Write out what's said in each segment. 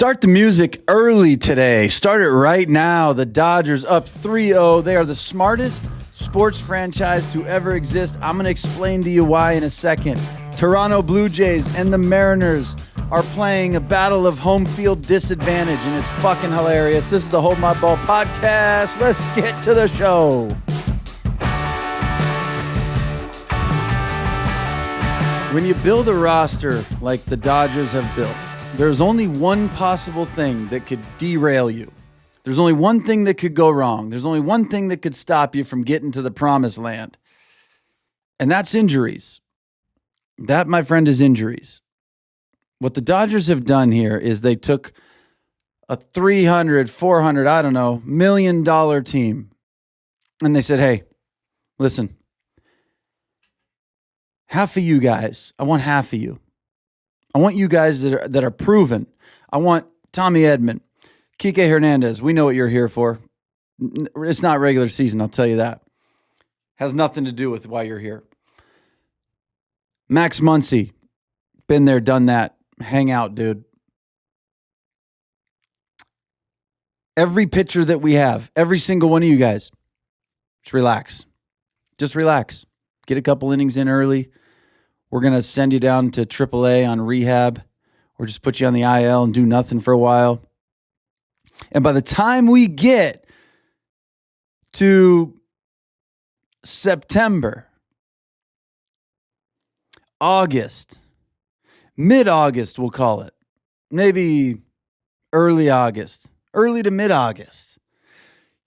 Start the music early today. Start it right now. The Dodgers up 3-0. They are the smartest sports franchise to ever exist. I'm going to explain to you why in a second. Toronto Blue Jays and the Mariners are playing a battle of home field disadvantage, and it's fucking hilarious. This is the Hold My Ball podcast. Let's get to the show. When you build a roster like the Dodgers have built, there's only one possible thing that could derail you. There's only one thing that could go wrong. There's only one thing that could stop you from getting to the promised land. And that's injuries. That, my friend, is injuries. What the Dodgers have done here is they took a $300, $400, I don't know, $1 million team. And they said, hey, listen, half of you guys, I want half of you. I want you guys that are proven. I want Tommy Edman, Kike Hernandez. We know what you're here for. It's not regular season, I'll tell you that. Has nothing to do with why you're here. Max Muncy, been there, done that. Hang out, dude. Every pitcher that we have, every single one of you guys, just relax. Just relax. Get a couple innings in early. We're going to send you down to AAA on rehab or just put you on the IL and do nothing for a while. And by the time we get to September, August, mid-August, we'll call it, maybe early August, early to mid-August,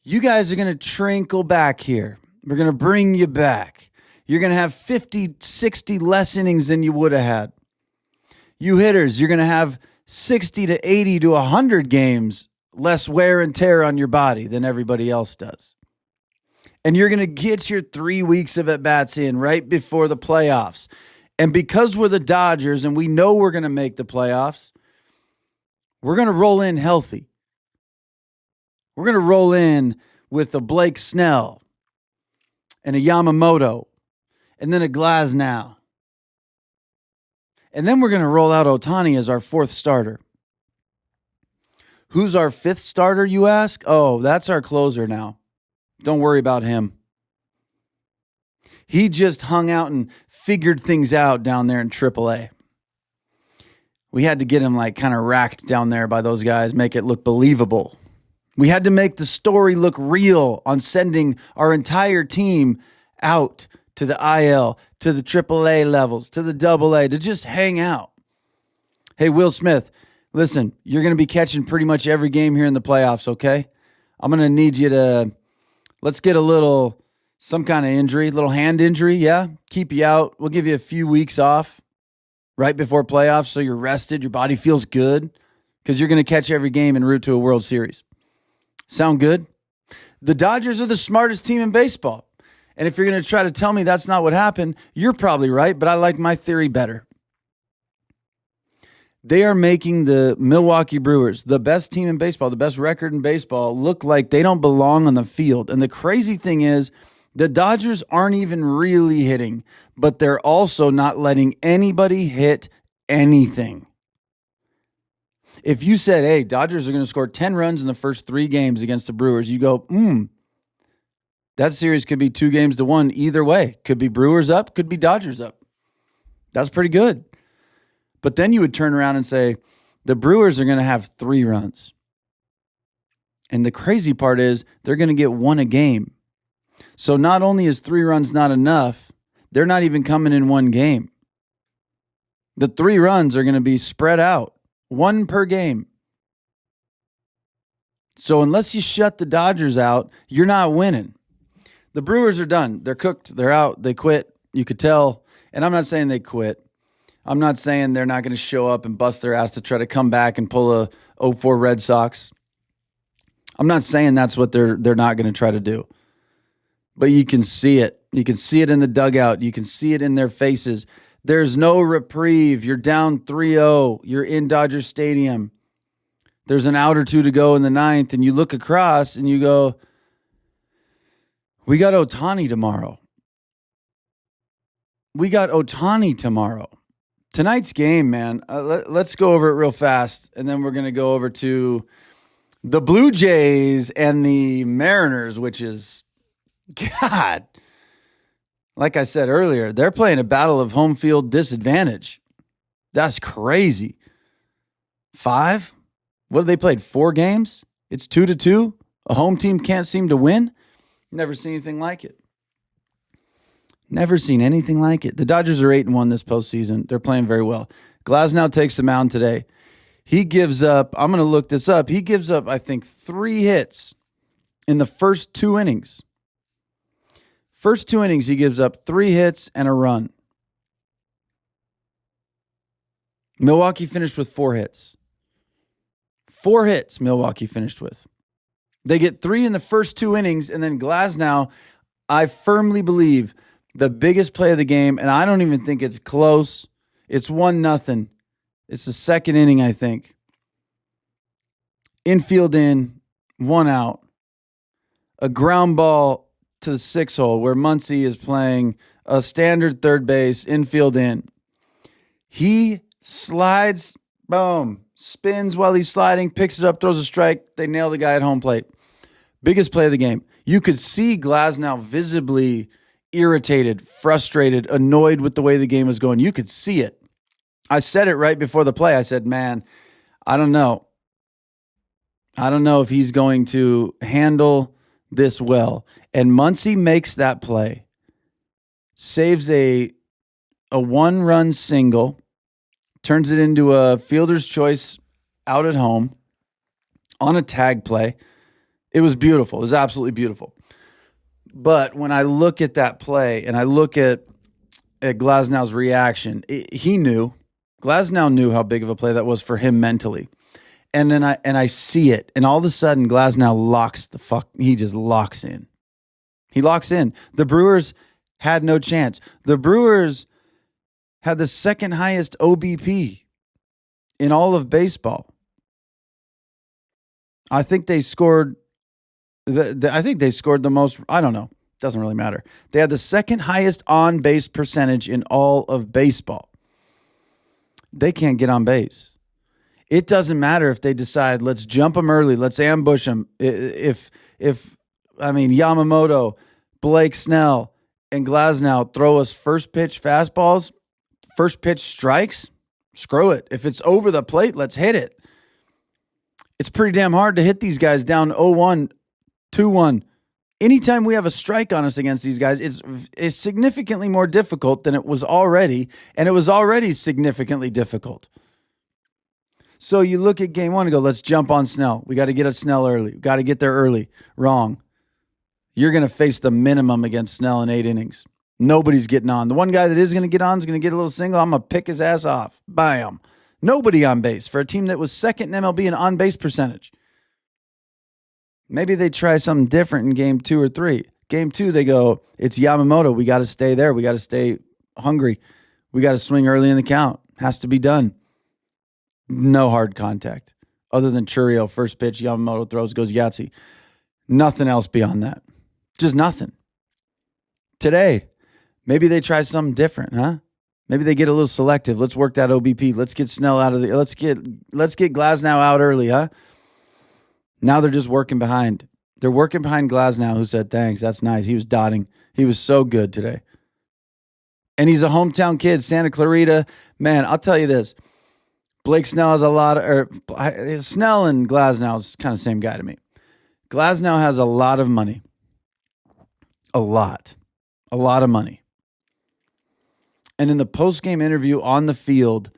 you guys are going to trickle back here. We're going to bring you back. You're going to have 50, 60 less innings than you would have had. You hitters, you're going to have 60 to 80 to 100 games less wear and tear on your body than everybody else does. And you're going to get your 3 weeks of at-bats in right before the playoffs. And because we're the Dodgers and we know we're going to make the playoffs, we're going to roll in healthy. We're going to roll in with a Blake Snell and a Yamamoto. And then a Glasnow. And then we're going to roll out Ohtani as our fourth starter. Who's our fifth starter, you ask? Oh, that's our closer now. Don't worry about him. He just hung out and figured things out down there in AAA. We had to get him kind of racked down there by those guys, make it look believable. We had to make the story look real on sending our entire team out to the IL, to the AAA levels, to the AA, to just hang out. Hey, Will Smith, listen, you're going to be catching pretty much every game here in the playoffs, okay? I'm going to need you to, let's get some kind of injury, little hand injury, yeah? Keep you out. We'll give you a few weeks off right before playoffs so you're rested, your body feels good, because you're going to catch every game en route to a World Series. Sound good? The Dodgers are the smartest team in baseball. And if you're going to try to tell me that's not what happened, you're probably right, but I like my theory better. They are making the Milwaukee Brewers, the best team in baseball, the best record in baseball, look like they don't belong on the field. And the crazy thing is, the Dodgers aren't even really hitting, but they're also not letting anybody hit anything. If you said, hey, Dodgers are going to score 10 runs in the first 3 games against the Brewers, you go, that series could be 2-1 either way. Could be Brewers up, could be Dodgers up. That's pretty good. But then you would turn around and say, the Brewers are going to have 3 runs. And the crazy part is they're going to get 1 a game. So not only is 3 runs not enough, they're not even coming in 1 game. The 3 runs are going to be spread out, 1 per game. So unless you shut the Dodgers out, you're not winning. The Brewers are done. They're cooked. They're out. They quit. You could tell. And I'm not saying they quit. I'm not saying they're not going to show up and bust their ass to try to come back and pull a 0-4 Red Sox. I'm not saying that's what they're not going to try to do. But you can see it. You can see it in the dugout. You can see it in their faces. There's no reprieve. You're down 3-0. You're in Dodger Stadium. There's an out or two to go in the 9th, and you look across and you go, we got Ohtani tomorrow. Tonight's game, man, let's go over it real fast, and then we're going to go over to the Blue Jays and the Mariners, which is, God, like I said earlier, they're playing a battle of home field disadvantage. That's crazy. 5? What have they played? 4 games? It's 2-2. A home team can't seem to win? Never seen anything like it. Never seen anything like it. The Dodgers are 8-1 this postseason. They're playing very well. Glasnow takes the mound today. He gives up, I'm going to look this up. He gives up, I think, 3 hits in the first 2 innings. First 2 innings, he gives up 3 hits and a run. Milwaukee finished with 4 hits. 4 hits Milwaukee finished with. They get 3 in the first 2 innings, and then Glasnow, I firmly believe, the biggest play of the game, and I don't even think it's close. It's 1-0. It's the second inning, I think. Infield in, 1 out. A ground ball to the 6 hole where Muncy is playing a standard third base, infield in. He slides, boom, spins while he's sliding, picks it up, throws a strike. They nail the guy at home plate. Biggest play of the game. You could see Glasnow visibly irritated, frustrated, annoyed with the way the game was going. You could see it. I said it right before the play. I said, man, I don't know. I don't know if he's going to handle this well. And Muncy makes that play. Saves a 1-run single. Turns it into a fielder's choice out at home on a tag play. It was beautiful. It was absolutely beautiful. But when I look at that play and I look at Glasnow's reaction, he knew. Glasnow knew how big of a play that was for him mentally. And then I see it. And all of a sudden, Glasnow he just locks in. He locks in. The Brewers had no chance. The Brewers had the second highest OBP in all of baseball. I think they scored the most. I don't know. Doesn't really matter. They had the second highest on-base percentage in all of baseball. They can't get on base. It doesn't matter if they decide, let's jump them early, let's ambush them. If Yamamoto, Blake Snell, and Glasnow throw us first pitch fastballs, first pitch strikes, screw it. If it's over the plate, let's hit it. It's pretty damn hard to hit these guys down 0-1, 2-1. Anytime we have a strike on us against these guys, it's significantly more difficult than it was already, and it was already significantly difficult. So you look at game 1 and go, let's jump on Snell. We got to get at Snell early. We got to get there early. Wrong. You're going to face the minimum against Snell in 8 innings. Nobody's getting on. The one guy that is going to get on is going to get a little single. I'm going to pick his ass off. Bam. Nobody on base for a team that was second in MLB in on-base percentage. Maybe they try something different in game 2 or 3. Game 2, they go, it's Yamamoto. We got to stay there. We got to stay hungry. We got to swing early in the count. Has to be done. No hard contact. Other than Churio, first pitch, Yamamoto throws, goes Yahtzee. Nothing else beyond that. Just nothing. Today, maybe they try something different, huh? Maybe they get a little selective. Let's work that OBP. Let's get Snell out of there. Let's get Glasnow out early, huh? Now they're just working behind. They're working behind Glasnow, who said, thanks, that's nice. He was dotting. He was so good today. And he's a hometown kid, Santa Clarita. Man, I'll tell you this. Blake Snell has Snell and Glasnow is kind of the same guy to me. Glasnow has a lot of money. A lot of money. And in the post-game interview on the field,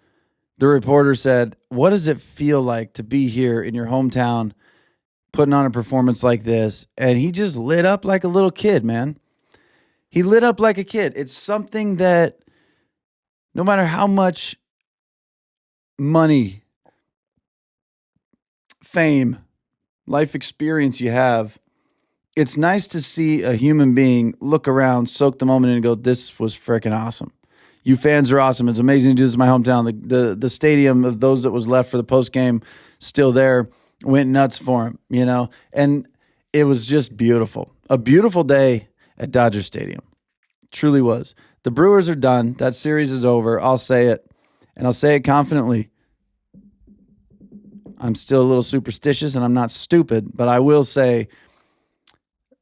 the reporter said, what does it feel like to be here in your hometown, putting on a performance like this? And he just lit up like a little kid, man. He lit up like a kid. It's something that no matter how much money, fame, life experience you have, it's nice to see a human being look around, soak the moment in and go, this was freaking awesome. You fans are awesome. It's amazing to do this in my hometown. The stadium of those that was left for the post game still there went nuts for him, you know, and it was just beautiful. A beautiful day at Dodger Stadium. Truly was. The Brewers are done. That series is over. I'll say it. And I'll say it confidently. I'm still a little superstitious and I'm not stupid, but I will say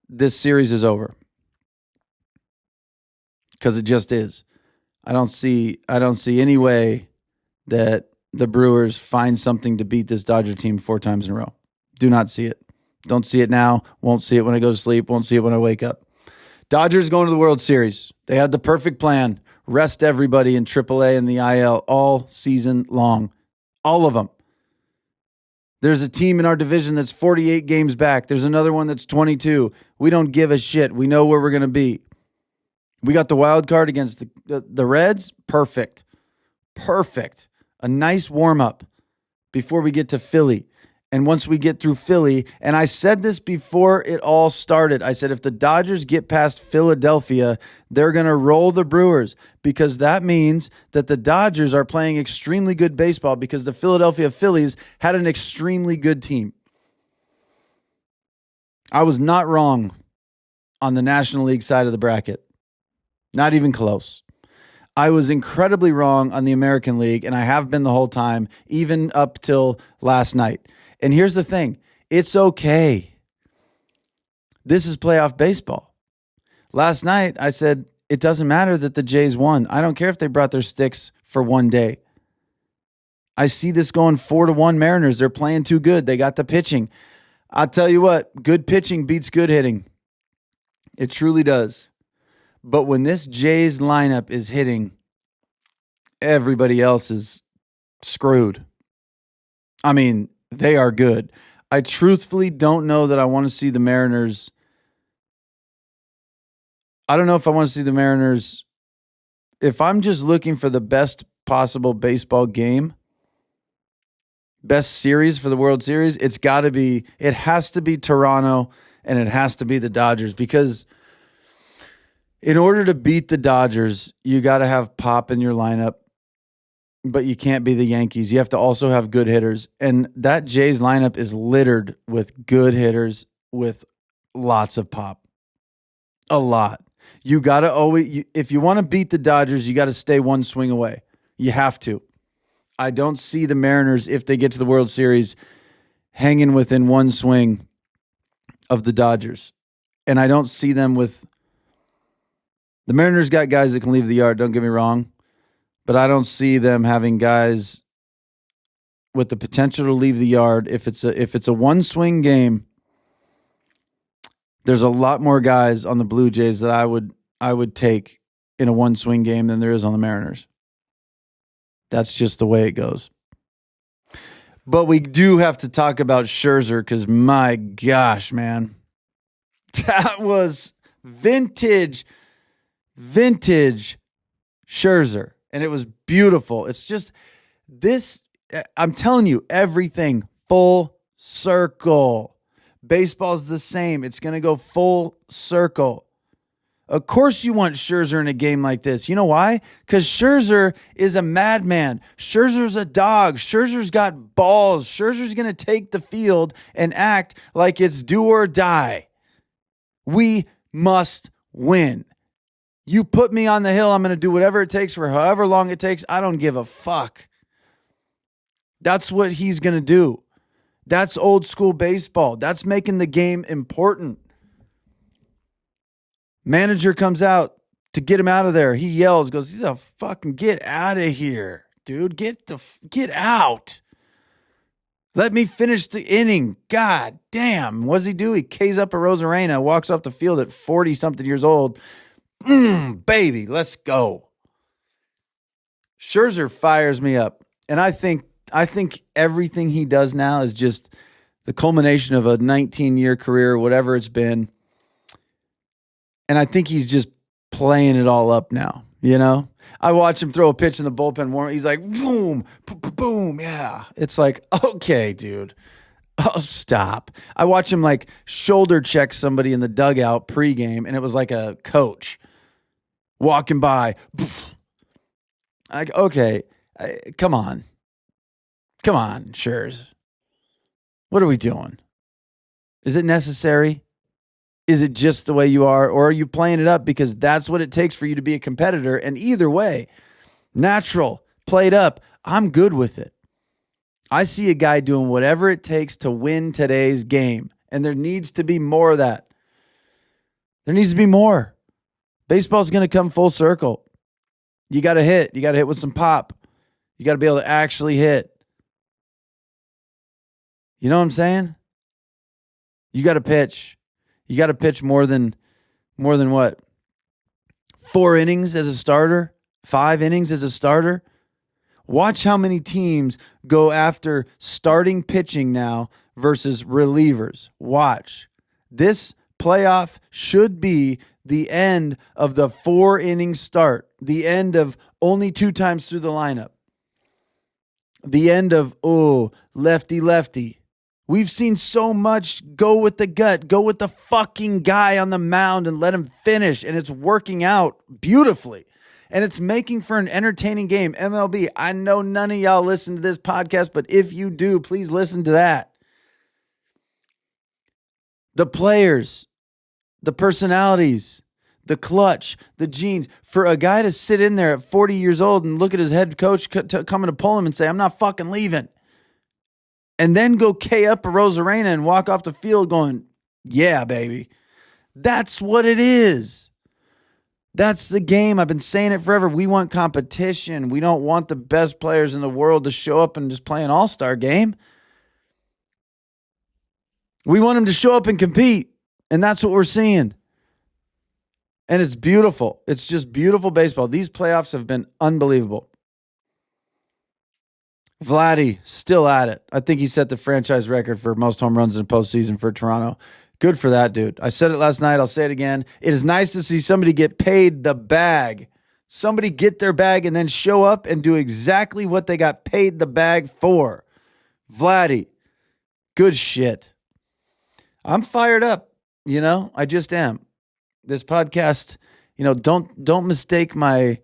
this series is over. Because it just is. I don't see any way that the Brewers find something to beat this Dodger team 4 times in a row. Do not see it. Don't see it now. Won't see it when I go to sleep. Won't see it when I wake up. Dodgers going to the World Series. They had the perfect plan. Rest everybody in AAA and the IL all season long. All of them. There's a team in our division that's 48 games back. There's another one that's 22. We don't give a shit. We know where we're going to be. We got the wild card against the Reds. Perfect. Perfect. A nice warm-up before we get to Philly. And once we get through Philly, and I said this before it all started, I said if the Dodgers get past Philadelphia, they're going to roll the Brewers because that means that the Dodgers are playing extremely good baseball because the Philadelphia Phillies had an extremely good team. I was not wrong on the National League side of the bracket. Not even close. I was incredibly wrong on the American League, and I have been the whole time, even up till last night. And here's the thing. It's okay. This is playoff baseball. Last night, I said, it doesn't matter that the Jays won. I don't care if they brought their sticks for one day. I see this going 4-1 Mariners. They're playing too good. They got the pitching. I'll tell you what, good pitching beats good hitting. It truly does. But when this Jays lineup is hitting, everybody else is screwed. I mean, they are good. I truthfully don't know that I want to see the Mariners. I don't know if I want to see the Mariners. If I'm just looking for the best possible baseball game, best series for the World Series, it has to be Toronto and it has to be the Dodgers because in order to beat the Dodgers, you got to have pop in your lineup, but you can't be the Yankees. You have to also have good hitters. And that Jays lineup is littered with good hitters with lots of pop. A lot. You got to always, if you want to beat the Dodgers, you got to stay one swing away. You have to. I don't see the Mariners, if they get to the World Series, hanging within one swing of the Dodgers. And I don't see them with. The Mariners got guys that can leave the yard, don't get me wrong, but I don't see them having guys with the potential to leave the yard. If it's a one-swing game, there's a lot more guys on the Blue Jays that I would take in a one-swing game than there is on the Mariners. That's just the way it goes. But we do have to talk about Scherzer because, my gosh, man, that was vintage Scherzer, and it was beautiful. It's just this, I'm telling you, everything full circle. Baseball's the same. It's going to go full circle. Of course you want Scherzer in a game like this. You know why? Because Scherzer is a madman. Scherzer's a dog. Scherzer's got balls. Scherzer's going to take the field and act like it's do or die. We must win. You put me on the hill, I'm going to do whatever it takes for however long it takes. I don't give a fuck. That's what he's going to do. That's old school baseball. That's making the game important. Manager comes out to get him out of there. He yells, goes, "He's a fucking get out of here, dude. Get out. Let me finish the inning. God damn. What does he do? He K's up a Rosarena, walks off the field at 40-something years old. Baby, let's go. Scherzer fires me up. And I think everything he does now is just the culmination of a 19-year career, whatever it's been. And I think he's just playing it all up now, you know? I watch him throw a pitch in the bullpen warm. He's like, boom, boom, yeah. It's like, okay, dude. Oh, stop. I watch him like shoulder check somebody in the dugout pregame, and it was like a coach walking by. Like, okay, come on. Come on, Scherz. What are we doing? Is it necessary? Is it just the way you are? Or are you playing it up because that's what it takes for you to be a competitor? And either way, natural, played up, I'm good with it. I see a guy doing whatever it takes to win today's game, and there needs to be more of that. There needs to be more. Baseball's going to come full circle. You got to hit. You got to hit with some pop. You got to be able to actually hit. You know what I'm saying? You got to pitch. You got to pitch more than what? 4 innings as a starter? 5 innings as a starter? Watch how many teams go after starting pitching now versus relievers. Watch. This playoff should be the end of the 4-inning start, the end of only 2 times through the lineup, the end of, lefty. We've seen so much go with the gut, go with the fucking guy on the mound and let him finish, and it's working out beautifully. And it's making for an entertaining game. MLB, I know none of y'all listen to this podcast, but if you do, please listen to that. The players, the personalities, the clutch, the genes. For a guy to sit in there at 40 years old and look at his head coach coming to pull him and say, I'm not fucking leaving. And then go K up a Rosarena and walk off the field going, yeah, baby. That's what it is. That's the game. I've been saying it forever. We want competition. We don't want the best players in the world to show up and just play an all-star game. We want them to show up and compete. And that's what we're seeing. And it's beautiful. It's just beautiful baseball. These playoffs have been unbelievable. Vladdy, still at it. I think he set the franchise record for most home runs in a postseason for Toronto. Good for that, dude. I said it last night. I'll say it again. It is nice to see somebody get paid the bag. Somebody get their bag and then show up and do exactly what they got paid the bag for. Vladdy, good shit. I'm fired up. I just am. This podcast, don't mistake my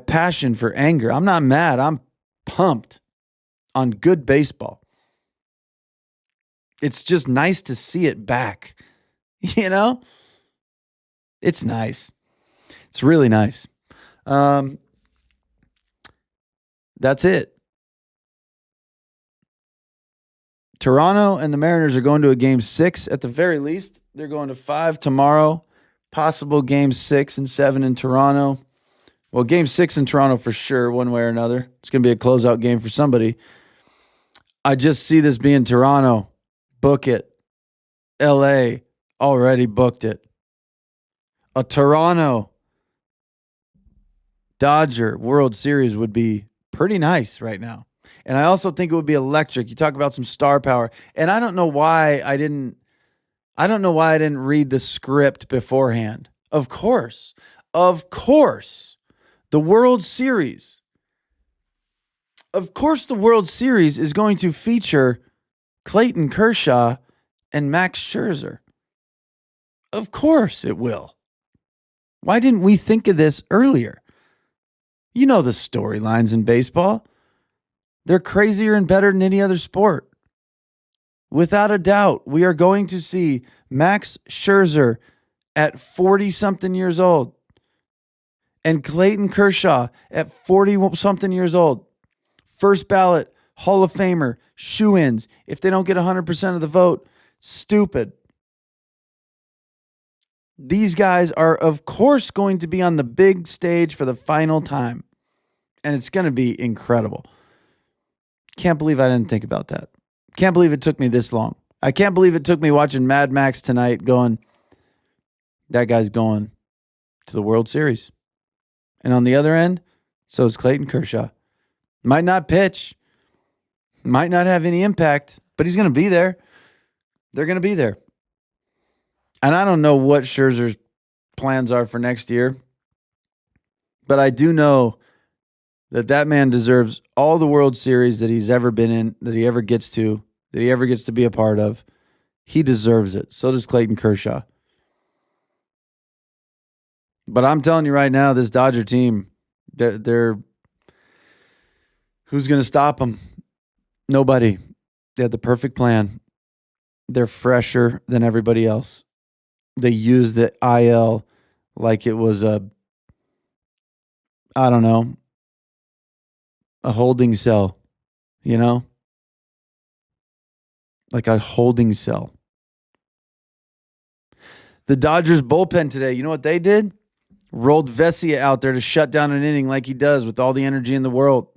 passion for anger. I'm not mad. I'm pumped on good baseball. It's just nice to see it back. It's nice. It's really nice. That's it. Toronto and the Mariners are going to a game 6 at the very least. They're going to 5 tomorrow. Possible game 6 and 7 in Toronto. Well, game 6 in Toronto for sure, one way or another. It's going to be a closeout game for somebody. I just see this being Toronto. Book it. LA already booked it. A Toronto Dodger World Series would be pretty nice right now. And I also think it would be electric. You talk about some star power. And I don't know why I didn't read the script beforehand. Of course. The World Series. Of course the World Series is going to feature Clayton Kershaw and Max Scherzer. Of course it will. Why didn't we think of this earlier? You know the storylines in baseball. They're crazier and better than any other sport. Without a doubt, we are going to see Max Scherzer at 40-something years old and Clayton Kershaw at 40-something years old. First ballot, Hall of Famer, shoo-ins. If they don't get 100% of the vote, stupid. These guys are, of course, going to be on the big stage for the final time. And it's going to be incredible. Can't believe I didn't think about that. Can't believe it took me this long. I can't believe it took me watching Mad Max tonight going, that guy's going to the World Series. And on the other end, so is Clayton Kershaw. Might not pitch. Might not have any impact, but he's going to be there. They're going to be there. And I don't know what Scherzer's plans are for next year, but I do know that man deserves all the World Series that he's ever been in, that he ever gets to be a part of. He deserves it. So does Clayton Kershaw. But I'm telling you right now, this Dodger team, they're who's going to stop them? Nobody. They had the perfect plan. They're fresher than everybody else. They use the IL like it was I don't know, a holding cell, you know? Like a holding cell. The Dodgers bullpen today, you know what they did? Rolled Vesia out there to shut down an inning like he does with all the energy in the world.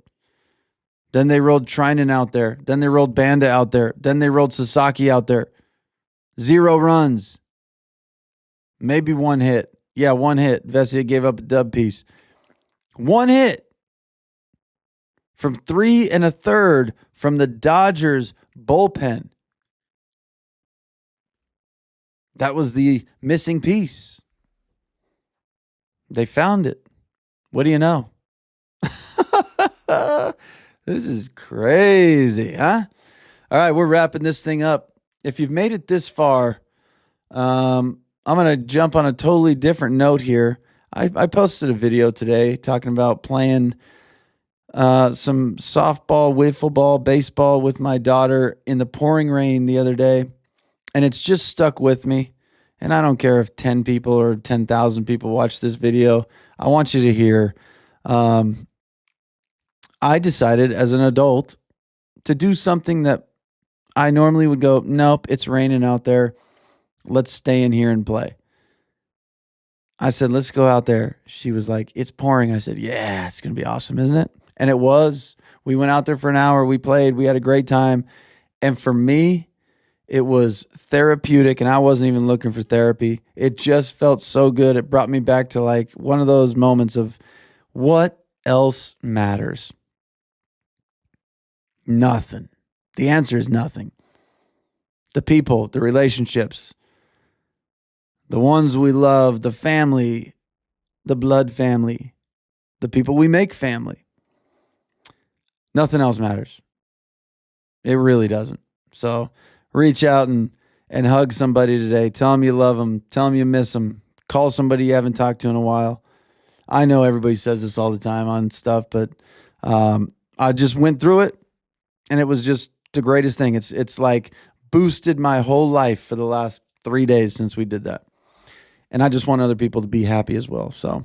Then they rolled Trinan out there. Then they rolled Banda out there. Then they rolled Sasaki out there. 0 runs. Maybe 1 hit. Yeah, 1 hit. Vesia gave up a dub piece. 1 hit from 3 1/3 from the Dodgers bullpen. That was the missing piece. They found it. What do you know? This is crazy, huh? All right, we're wrapping this thing up. If you've made it this far, I'm going to jump on a totally different note here. I posted a video today talking about playing some softball, wiffle ball, baseball with my daughter in the pouring rain the other day, and it's just stuck with me. And I don't care if 10 people or 10,000 people watch this video. I want you to hear. I decided as an adult to do something that I normally would go, nope, it's raining out there. Let's stay in here and play. I said, let's go out there. She was like, it's pouring. I said, yeah, it's going to be awesome, isn't it? And it was. We went out there for an hour. We played. We had a great time. And for me, it was therapeutic, and I wasn't even looking for therapy. It just felt so good. It brought me back to like one of those moments of what else matters? Nothing. The answer is nothing. The people, the relationships, the ones we love, the family, the blood family, the people we make family. Nothing else matters. It really doesn't. So reach out and hug somebody today. Tell them you love them. Tell them you miss them. Call somebody you haven't talked to in a while. I know everybody says this all the time on stuff, but I just went through it, and it was just the greatest thing. It's like boosted my whole life for the last 3 days since we did that. And I just want other people to be happy as well. So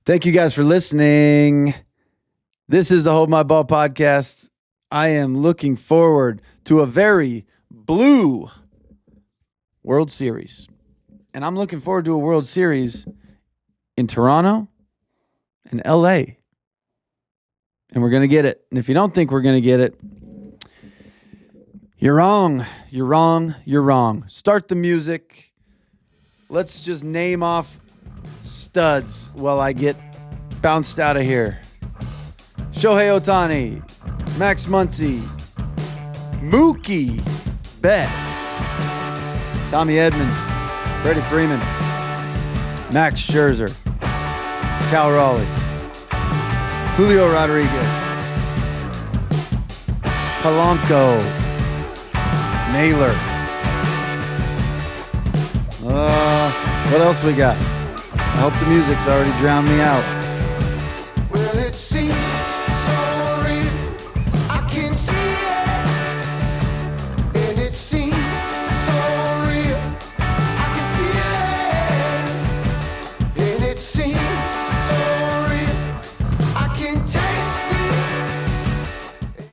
thank you guys for listening. This is the Hold My Ball podcast. I am looking forward to a very blue World Series. And I'm looking forward to a World Series in Toronto and LA. And we're going to get it. And if you don't think we're going to get it, you're wrong. You're wrong. You're wrong. Start the music. Let's just name off studs while I get bounced out of here. Shohei Ohtani, Max Muncy, Mookie Betts, Tommy Edman, Freddie Freeman, Max Scherzer, Cal Raleigh, Julio Rodriguez, Polanco, Naylor. What else we got? I hope the music's already drowned me out.